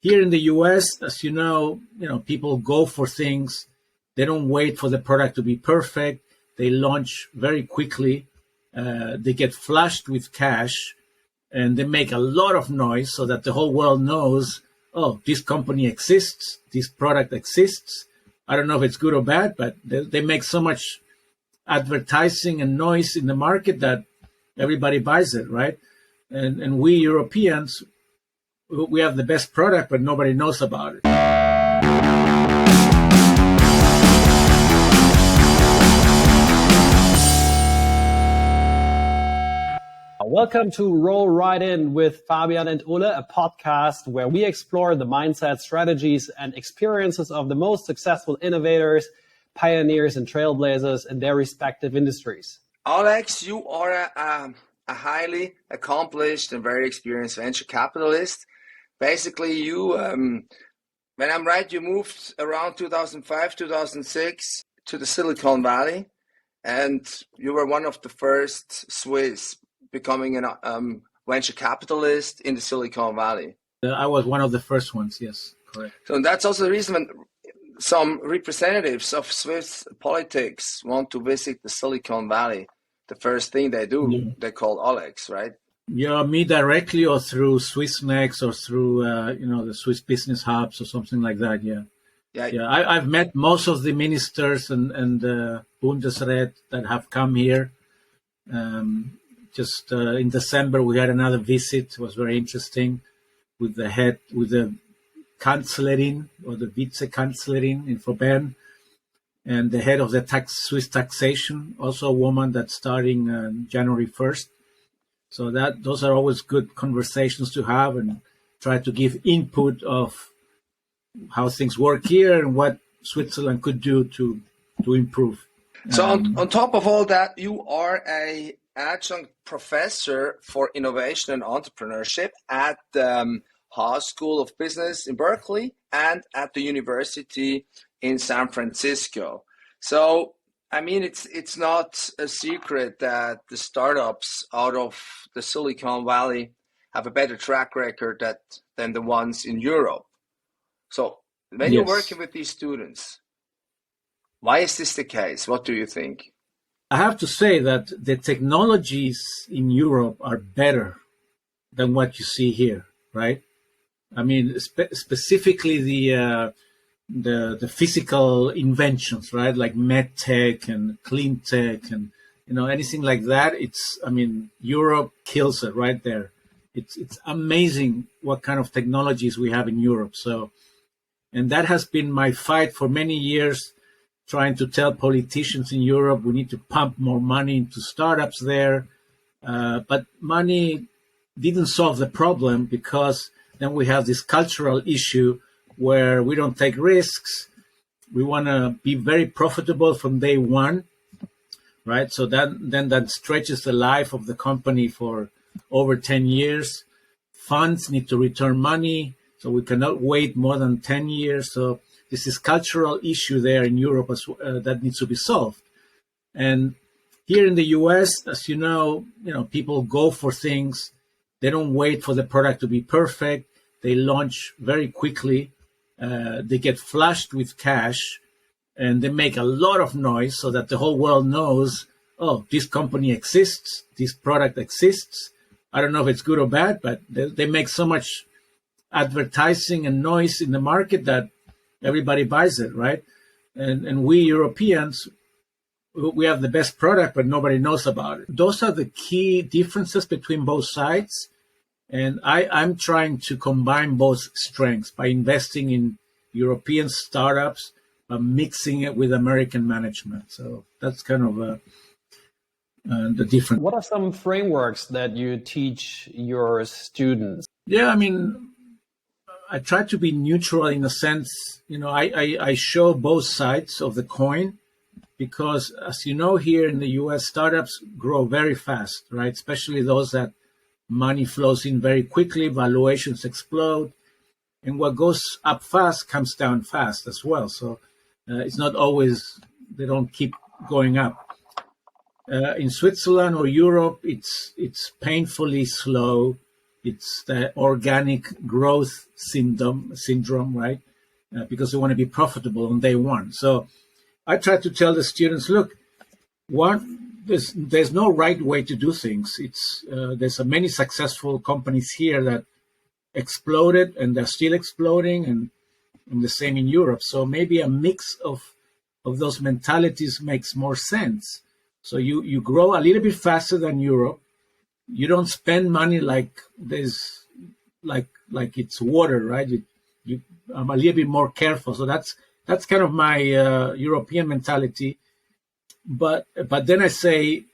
Here in the US, as people go for things. They don't wait for the product to be perfect. They launch very quickly. They get flushed with cash, and they make a lot of noise so that the whole world knows, oh, this company exists, this product exists. I don't know if it's good or bad, but they make so much advertising and noise in the market that everybody buys it, right? And we Europeans, we have the best product, but nobody knows about it. Welcome to Roll Right In with Fabian and Ole, a podcast where we explore the mindset, strategies, and experiences of the most successful innovators, pioneers, and trailblazers in their respective industries. Alex, you are a highly accomplished and very experienced venture capitalist. Basically, you, when I'm right, you moved around 2005, 2006 to the Silicon Valley, and you were one of the first Swiss becoming a venture capitalist in the Silicon Valley. I was one of the first ones, yes, correct. So that's also the reason when some representatives of Swiss politics want to visit the Silicon Valley, the first thing they do, they call Alex, right? Yeah, me directly or through SwissNext or through, the Swiss Business Hubs or something like that, yeah. Yeah, I've met most of the ministers and Bundesrat that have come here. Just in December, we had another visit. It was very interesting with the Kanzlerin or the Vize-Kanzlerin in Bern, and the head of the Swiss taxation, also a woman that's starting January 1st. So those are always good conversations to have and try to give input of how things work here and what Switzerland could do to improve. So on top of all that, you are a adjunct professor for innovation and entrepreneurship at the Haas School of Business in Berkeley and at the University in San Francisco. So, I mean, it's not a secret that the startups out of the Silicon Valley have a better track record than the ones in Europe. So, when you're working with these students, why is this the case? What do you think? I have to say that the technologies in Europe are better than what you see here, right? I mean, specifically the physical inventions, right? Like medtech and clean tech and anything like that. Europe kills it right there. It's amazing what kind of technologies we have in Europe. So, and that has been my fight for many years, trying to tell politicians in Europe we need to pump more money into startups there. But money didn't solve the problem, because then we have this cultural issue where we don't take risks. We want to be very profitable from day one, right? So that stretches the life of the company for over 10 years. Funds need to return money, so we cannot wait more than 10 years. So this is cultural issue there in Europe that needs to be solved. And here in the US, as people go for things. They don't wait for the product to be perfect. They launch very quickly. They get flushed with cash, and they make a lot of noise so that the whole world knows, oh, this company exists, this product exists. I don't know if it's good or bad, but they make so much advertising and noise in the market that everybody buys it, right? And we Europeans, we have the best product, but nobody knows about it. Those are the key differences between both sides. And I'm trying to combine both strengths by investing in European startups, but mixing it with American management. So that's kind of the difference. What are some frameworks that you teach your students? Yeah, I try to be neutral in a sense. I show both sides of the coin, because as you know, here in the US, startups grow very fast, right? Especially those that money flows in very quickly, valuations explode, and what goes up fast comes down fast as well. So it's not always, they don't keep going up. In Switzerland or Europe, it's painfully slow. It's the organic growth syndrome, right? Because they want to be profitable on day one. So I try to tell the students, look, there's no right way to do things. There's many successful companies here that exploded and they're still exploding, and the same in Europe. So maybe a mix of those mentalities makes more sense. So you grow a little bit faster than Europe. You don't spend money like it's water, right? I'm a little bit more careful. So that's kind of my European mentality. But then I say,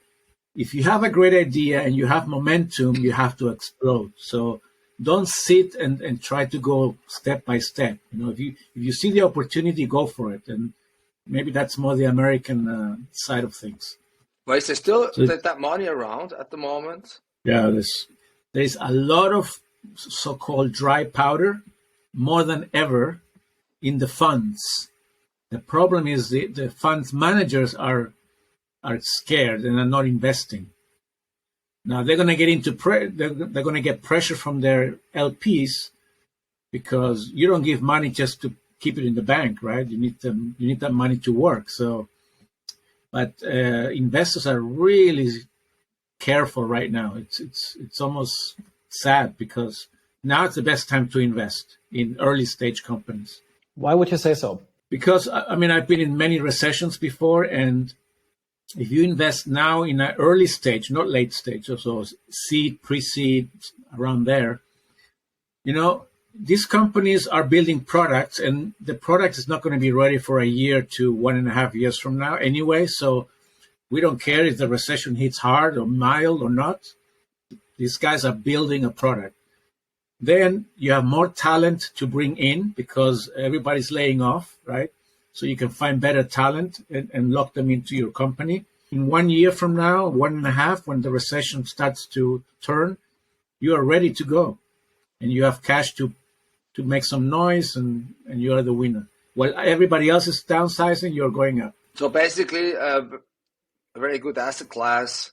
if you have a great idea and you have momentum, you have to explode. So don't sit and try to go step by step. If you see the opportunity, go for it. And maybe that's more the American side of things. Well, is there still that money around at the moment? Yeah, there's a lot of so-called dry powder, more than ever, in the funds. The problem is the funds managers are scared and are not investing. Now they're going to get they're going to get pressure from their LPs, because you don't give money just to keep it in the bank, right? You need that money to work. So, but investors are really careful right now. It's almost sad, because now it's the best time to invest in early stage companies. Why would you say so? Because I've been in many recessions before, and if you invest now in an early stage, not late stage, so seed, pre-seed, around there, these companies are building products, and the product is not going to be ready for a year to 1.5 years from now anyway. So we don't care if the recession hits hard or mild or not. These guys are building a product. Then you have more talent to bring in, because everybody's laying off, right? So you can find better talent and lock them into your company. In 1 year from now, 1.5, when the recession starts to turn, you are ready to go. And you have cash to make some noise, and you are the winner. While everybody else is downsizing, you're going up. So basically, a very good asset class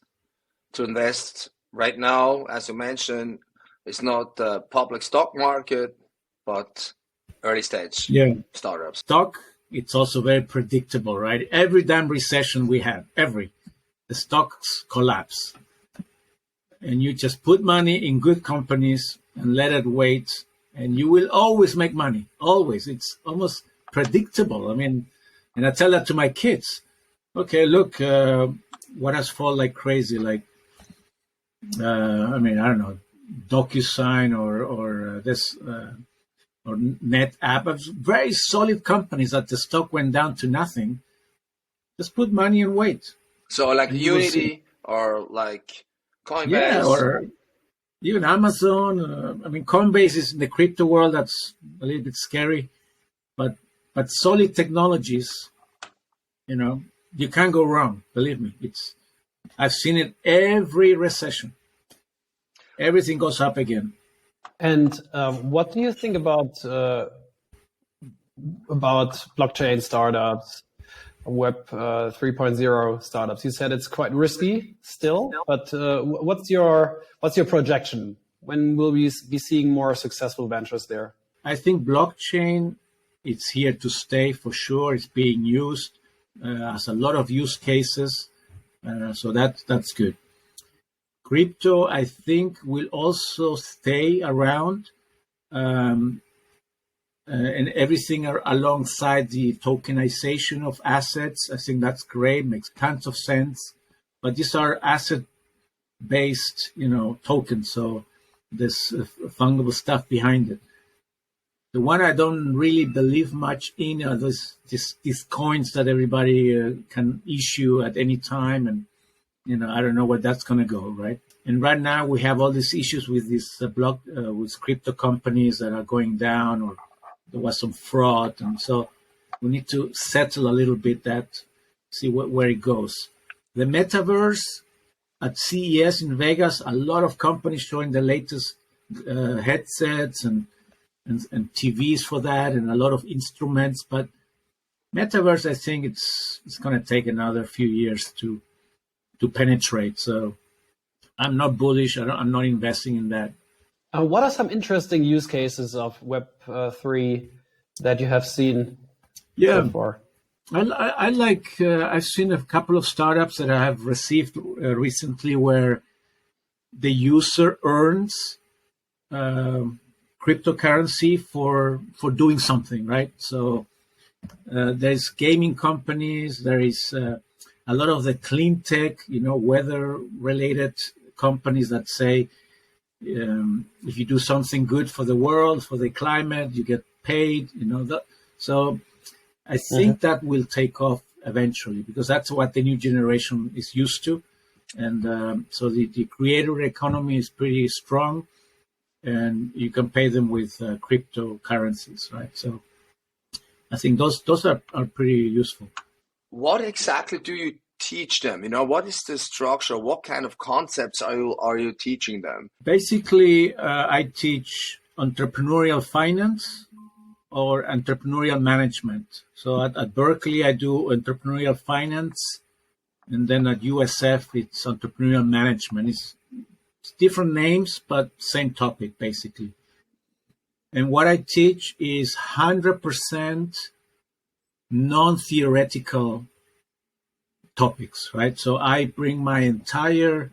to invest right now, as you mentioned. It's not the public stock market, but early stage startups. Stock, it's also very predictable, right? Every damn recession we have, the stocks collapse. And you just put money in good companies and let it wait, and you will always make money. Always. It's almost predictable. And I tell that to my kids. Okay, look, what has fallen like crazy? Like, I don't know, DocuSign or this or NetApp, very solid companies that the stock went down to nothing. Just put money and wait. So like Unity or like Coinbase. Yeah, or even Amazon. Coinbase is in the crypto world. That's a little bit scary, but solid technologies, you can't go wrong. Believe me, I've seen it every recession. Everything goes up again. And what do you think about blockchain startups, Web 3.0 startups? You said it's quite risky still, but what's your projection? When will we be seeing more successful ventures there? I think blockchain, it's here to stay for sure. It's being used, has a lot of use cases, so that's good. Crypto, I think, will also stay around, and everything alongside the tokenization of assets. I think that's great, makes tons of sense. But these are asset-based, tokens, so there's fungible stuff behind it. The one I don't really believe much in are these coins that everybody can issue at any time, and I don't know where that's going to go, right? And right now we have all these issues with this with crypto companies that are going down, or there was some fraud, and so we need to settle a little bit that, see where it goes. The metaverse, at CES in Vegas, a lot of companies showing the latest headsets and TVs for that, and a lot of instruments. But metaverse, I think it's going to take another few years to penetrate. So I'm not bullish. I'm not investing in that. What are some interesting use cases of Web3 that you have seen so far? I like, I've seen a couple of startups that I have received recently where the user earns cryptocurrency for doing something, right? So there's gaming companies, there is a lot of the clean tech, weather related companies that say, if you do something good for the world, for the climate, you get paid, so I think that will take off eventually because that's what the new generation is used to. And so the creator economy is pretty strong and you can pay them with cryptocurrencies, right? So I think those are pretty useful. What exactly do you teach them? What is the structure? What kind of concepts are you teaching them? Basically, I teach entrepreneurial finance or entrepreneurial management. So at Berkeley, I do entrepreneurial finance. And then at USF, it's entrepreneurial management. It's different names, but same topic, basically. And what I teach is 100% non-theoretical topics, right? So I bring my entire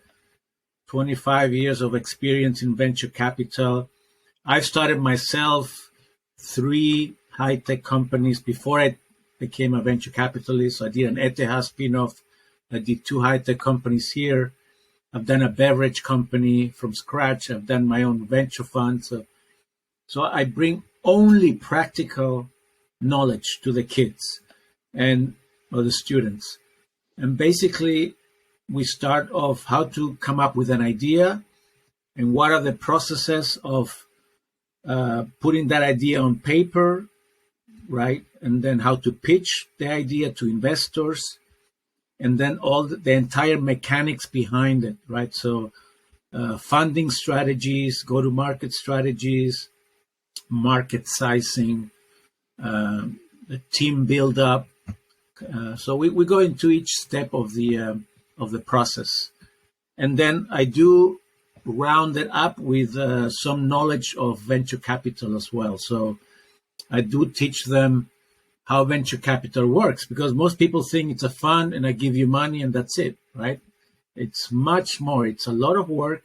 25 years of experience in venture capital. I've started myself 3 high-tech companies before I became a venture capitalist. So I did an ETH spin-off. I did 2 high-tech companies here. I've done a beverage company from scratch. I've done my own venture fund. So I bring only practical knowledge to the kids or the students. And basically, we start off how to come up with an idea and what are the processes of putting that idea on paper, right? And then how to pitch the idea to investors, and then all the entire mechanics behind it, right? So funding strategies, go-to-market strategies, market sizing, the team build-up. So we go into each step of the process, and then I do round it up with some knowledge of venture capital as well. So I do teach them how venture capital works, because most people think it's a fund and I give you money and that's it, right? It's much more. It's a lot of work.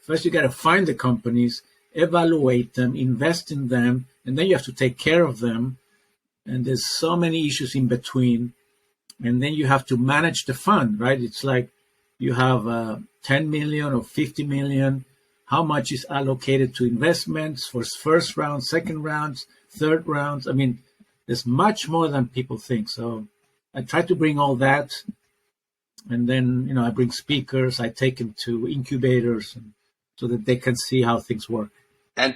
First you got to find the companies, evaluate them, invest in them, and then you have to take care of them. And there's so many issues in between. And then you have to manage the fund, right? It's like you have 10 million or 50 million. How much is allocated to investments for first round, second rounds, third rounds? I mean, there's much more than people think. So I try to bring all that. And then, I bring speakers. I take them to incubators so that they can see how things work. And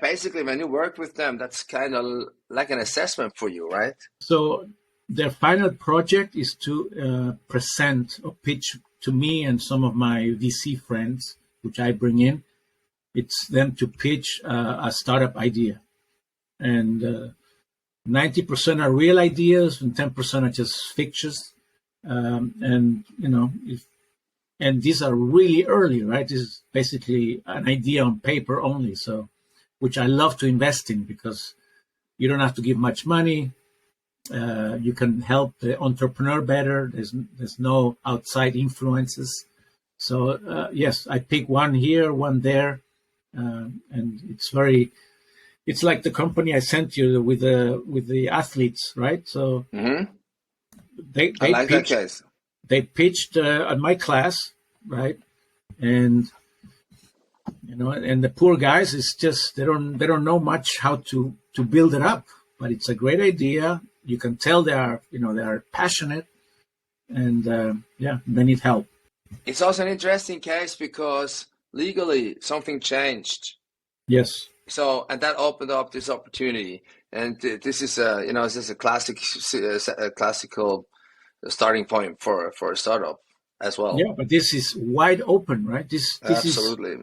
basically, when you work with them, that's kind of like an assessment for you, right? So their final project is to present or pitch to me and some of my VC friends, which I bring in. It's them to pitch a startup idea. And 90% are real ideas and 10% are just fictions. And these are really early, right? This is basically an idea on paper only. So, which I love to invest in because you don't have to give much money. You can help the entrepreneur better. There's no outside influences. So yes, I pick one here, one there, and it's like the company I sent you with the athletes, right? So they I like pitched, that case. They pitched at my class, right? And and the poor guys, it's just they don't know much how to build it up, but it's a great idea. You can tell they are passionate, and they need help. It's also an interesting case because legally something changed. Yes. So, and that opened up this opportunity, and this is a classical starting point for a startup as well. Yeah, but this is wide open, right? This Absolutely.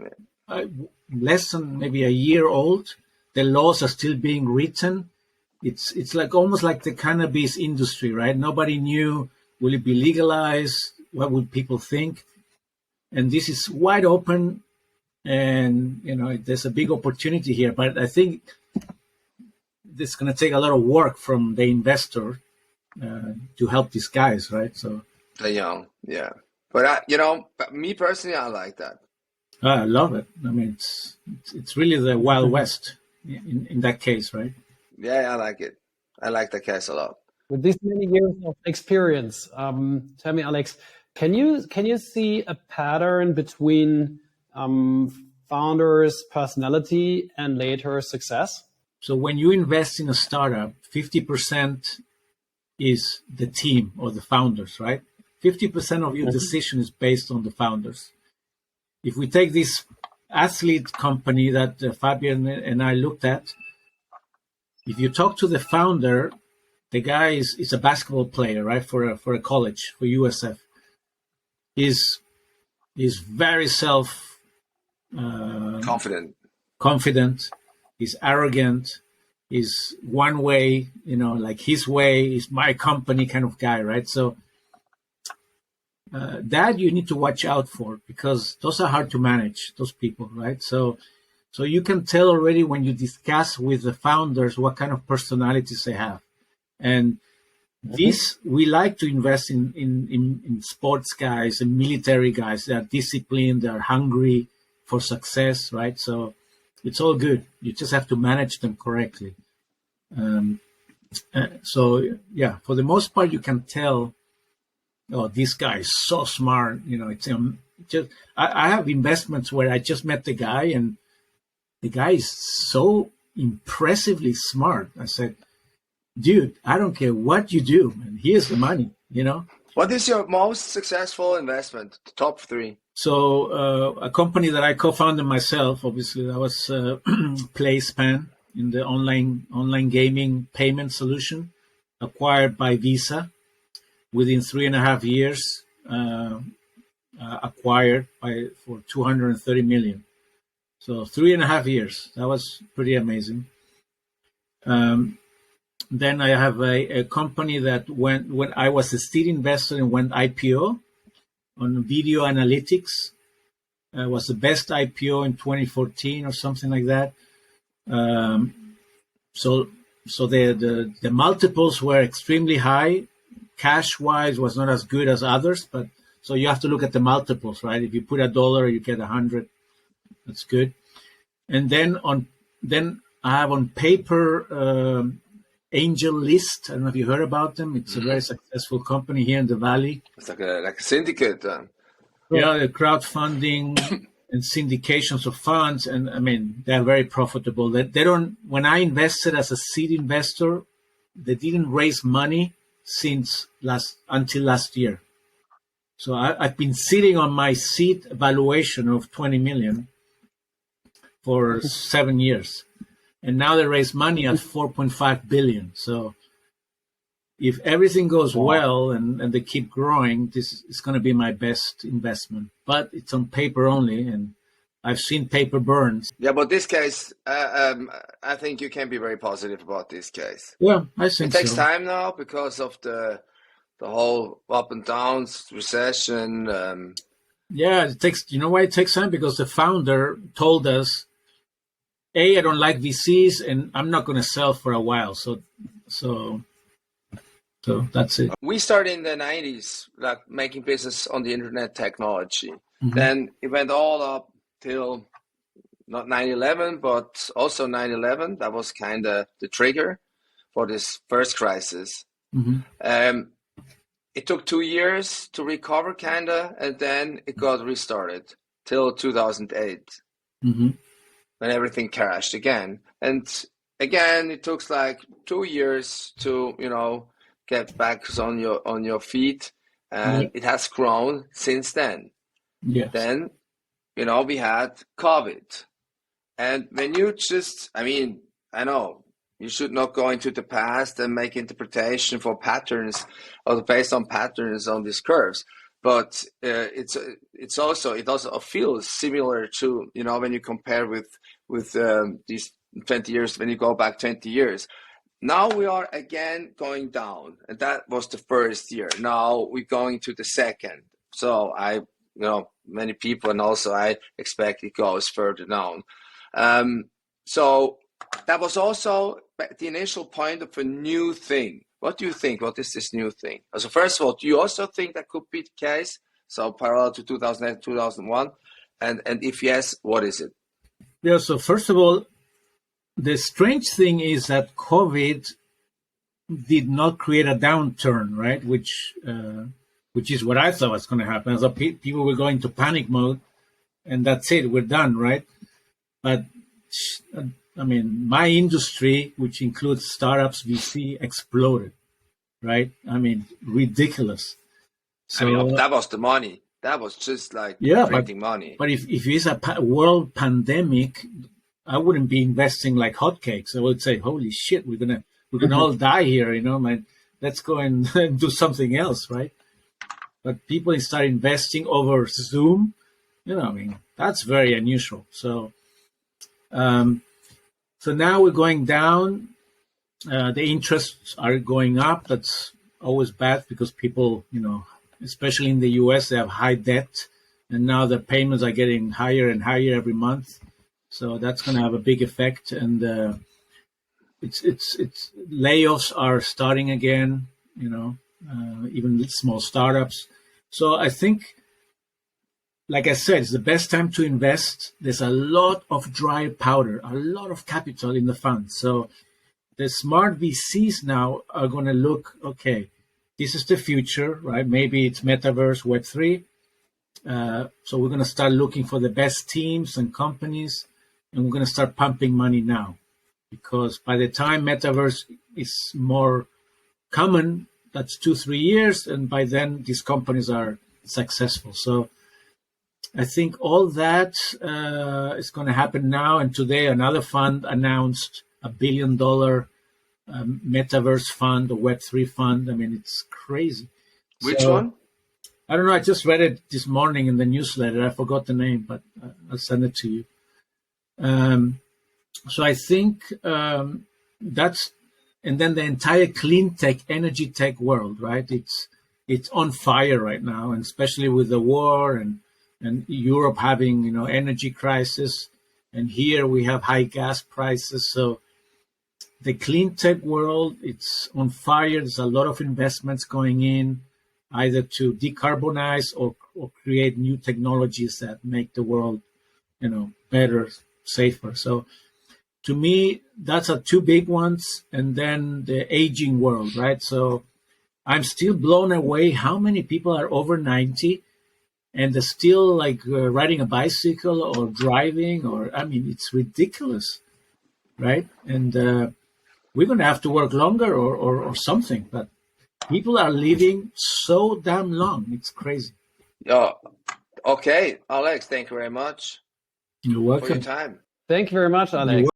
is less than maybe a year old. The laws are still being written. It's like almost like the cannabis industry, right? Nobody knew, will it be legalized? What would people think? And this is wide open. and there's a big opportunity here. But I think this is going to take a lot of work from the investor to help these guys, right? So The young, yeah. But me personally, I like that. I love it. I mean, it's really the Wild West in that case, right? Yeah, I like it. I like that case a lot. With these many years of experience, tell me, Alex, can you see a pattern between founders' personality and later success? So when you invest in a startup, 50% is the team or the founders, right? 50% of your decision is based on the founders. If we take this athlete company that Fabian and I looked at, if you talk to the founder, the guy is a basketball player, right? For a college, for USF. He's very confident. He's arrogant. He's one way, like his way is my company kind of guy, right? So that you need to watch out for, because those are hard to manage, those people, right? So you can tell already when you discuss with the founders what kind of personalities they have. And we like to invest in sports guys and military guys that are disciplined, they're hungry for success, right? So it's all good. You just have to manage them correctly. So yeah, for the most part, you can tell, oh, this guy is so smart. It's just I have investments where I just met the guy, and the guy is so impressively smart. I said, dude, I don't care what you do, and here's the money. What is your most successful investment? The top 3? So a company that I co-founded myself, obviously, that was PlaySpan in the online gaming payment solution, acquired by Visa. Within 3.5 years, acquired for $230 million. So 3.5 years. That was pretty amazing. Then I have a company that when I was a seed investor and went IPO on video analytics. Was the best IPO in 2014 or something like that. So the multiples were extremely high. Cash wise was not as good as others, but so you have to look at the multiples, right? If you put $1, you get 100. That's good. And then I have on paper Angel List. I don't know if you heard about them. It's a very successful company here in the Valley. It's like a syndicate. Yeah, the crowdfunding and syndications of funds, and I mean they're very profitable. They don't. When I invested as a seed investor, they didn't raise money until last year. So I've been sitting on my seed valuation of 20 million for 7 years, and now they raise money at 4.5 billion. So if everything goes well and they keep growing, this is going to be my best investment. But it's on paper only, and I've seen paper burns. Yeah, but this case, I think you can be very positive about this case. Yeah, I think it takes so. time now because of the whole up and downs, recession. Yeah, it takes. You know why it takes time? Because the founder told us, I don't like VCs, and I'm not going to sell for a while. So that's it. We started in the 90s, like making business on the internet technology. Mm-hmm. Then it went all up till not 9/11, but also 9/11. That was kind of the trigger for this first crisis. Mm-hmm. It took 2 years to recover, kind of, and then it got restarted till 2008, when everything crashed again. And again, it took like 2 years to, get back on your feet, and it has grown since then. Yes. Then, we had COVID, and when you I know you should not go into the past and make interpretation for patterns or based on patterns on these curves, but it also feels similar to when you compare with these 20 years, when you go back 20 years. Now we are again going down, and that was the first year. Now we're going to the second. So many people, and also I expect it goes further down. So that was also the initial point of a new thing. What do you think? What is this new thing? So first of all, do you also think that could be the case? So parallel to 2008, 2001? And if yes, what is it? Yeah, so first of all, the strange thing is that COVID did not create a downturn, right? Which is what I thought was going to happen. So people were going into panic mode, and that's it, we're done, right? But I mean, my industry, which includes startups, VC, exploded, right? I mean, ridiculous. So I mean, that was the money. That was just like printing money. But if it's a world pandemic, I wouldn't be investing like hotcakes. I would say, "Holy shit, we're gonna all die here," you know, man. Let's go and do something else, right? But people start investing over Zoom. You know, I mean, that's very unusual. So, so now we're going down. The interests are going up. That's always bad because people, you know, especially in the US, they have high debt, and now the payments are getting higher and higher every month. So that's going to have a big effect. And it's layoffs are starting again. You know, even small startups. So I think, like I said, it's the best time to invest. There's a lot of dry powder, a lot of capital in the fund. So the smart VCs now are going to look, okay, this is the future, right? Maybe it's metaverse, Web3. So we're going to start looking for the best teams and companies, and we're going to start pumping money now. Because by the time metaverse is more common, that's 2-3 years, and by then these companies are successful. So I think all that is going to happen now. And today another fund announced $1 billion metaverse fund, a Web3 fund. I mean, it's crazy. Which one? I don't know. I just read it this morning in the newsletter. I forgot the name, but I'll send it to you. So I think that's, and then the entire clean tech, energy tech world, right? It's on fire right now, and especially with the war and Europe having, you know, energy crisis, and here we have high gas prices. So the clean tech world, it's on fire. There's a lot of investments going in, either to decarbonize or create new technologies that make the world, you know, better, safer. So to me, that's are two big ones. And then the aging world, right? So I'm still blown away how many people are over 90 and they're still like riding a bicycle or driving, or, I mean, it's ridiculous, right? And we're going to have to work longer or something, but people are living so damn long. It's crazy. Yeah. Okay, Alex, thank you very much. You're welcome. For your time. Thank you very much, Alex.